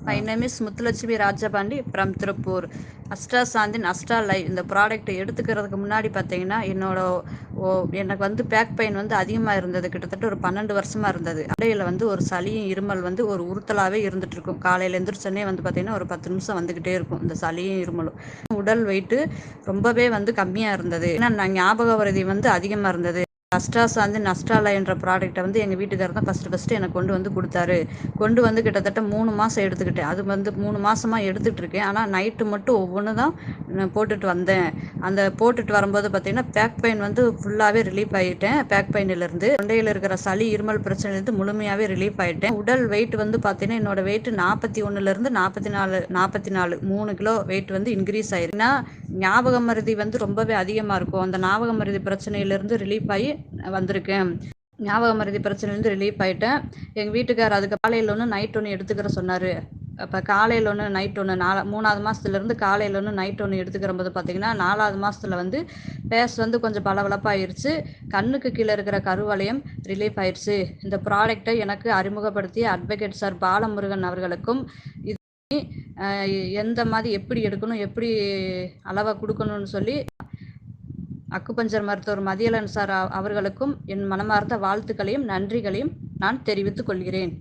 My ah. Name is Muthulakshmi Rajapandi from Tiruppur. அஸ்ட்ராசாந்தின் Astra live இந்த product எடுத்துக்கிறதுக்கு முன்னாடி பார்த்தீங்கன்னா, எனக்கு வந்து பேக் பெயின் வந்து அதிகமாக இருந்தது. கிட்டத்தட்ட ஒரு 12 வருஷமா இருந்தது. இடையில வந்து ஒரு சளியும், இருமல் வந்து ஒரு உறுத்தலாவே இருந்துட்டு இருக்கும். காலையில எந்திரிச்சோனே வந்து பார்த்தீங்கன்னா, ஒரு 10 நிமிஷம் வந்துகிட்டே இருக்கும். இந்த சளியும், இருமலும். உடல் வெயிட்டு ரொம்பவே வந்து கம்மியா இருந்தது. ஏன்னா நான் ஞாபக மறதி வந்து அதிகமா இருந்தது. அஸ்ட்ராசாந்தின் அஸ்ட்ராலை என்ற ப்ராடக்ட்டை வந்து எங்கள் வீட்டுக்காரர் தான் ஃபஸ்ட்டு எனக்கு கொண்டு வந்து கொடுத்தாரு. கொண்டு வந்து கிட்டத்தட்ட 3 மாதம் எடுத்துக்கிட்டேன். அது வந்து 3 மாசமா எடுத்துட்ருக்கேன். ஆனால் நைட்டு மட்டும் ஒவ்வொன்று தான் நான் போட்டுட்டு வந்தேன். அந்த போட்டுட்டு வரும்போது பார்த்தீங்கன்னா, பேக் பெயின் வந்து ஃபுல்லாகவே ரிலீஃப் ஆகிட்டேன். பேக் பெயினிலேருந்து தொண்டையில் இருக்கிற சளி, இருமல் பிரச்சனையிலேருந்து முழுமையாகவே ரிலீஃப் ஆகிட்டேன். உடல் வெயிட் வந்து பார்த்தீங்கன்னா, என்னோட வெயிட் 41லேருந்து 44 3 கிலோ வெயிட் வந்து இன்க்ரீஸ் ஆயிருக்குன்னா, ஞாபக மறதி வந்து ரொம்பவே அதிகமாக இருக்கும். அந்த ஞாபக மறதி பிரச்சனையிலேருந்து ரிலீஃப் ஆகி வந்திருக்கேன். ஞாபக மறதி பிரச்சனையிலேருந்து ரிலீஃப் ஆகிட்டேன். எங்கள் வீட்டுக்கார் அதுக்கு காலையில் ஒன்று நைட் ஒன்று எடுத்துக்கிற சொன்னார். அப்போ காலையில் ஒன்று நைட் ஒன்று 3வது மாதத்துலேருந்து காலையில் ஒன்று நைட் ஒன்று எடுத்துக்கிற போது பார்த்தீங்கன்னா, 4வது மாதத்துல வந்து ஃபேஸ் வந்து கொஞ்சம் பளபளப்பாயிருச்சு. கண்ணுக்கு கீழே இருக்கிற கருவளையம் ரிலீஃப் ஆயிடுச்சு. இந்த ப்ராடக்ட்டை எனக்கு அறிமுகப்படுத்திய அட்வொகேட் சார் பாலமுருகன் அவர்களுக்கும், இது எந்த மாதிரி எப்படி எடுக்கணும், எப்படி அளவை கொடுக்கணும்னு சொல்லி அக்குபஞ்சர் மருத்துவர் மதியழகன் சார் அவர்களுக்கும் என் மனமார்ந்த வாழ்த்துக்களையும், நன்றிகளையும் நான் தெரிவித்துக் கொள்கிறேன்.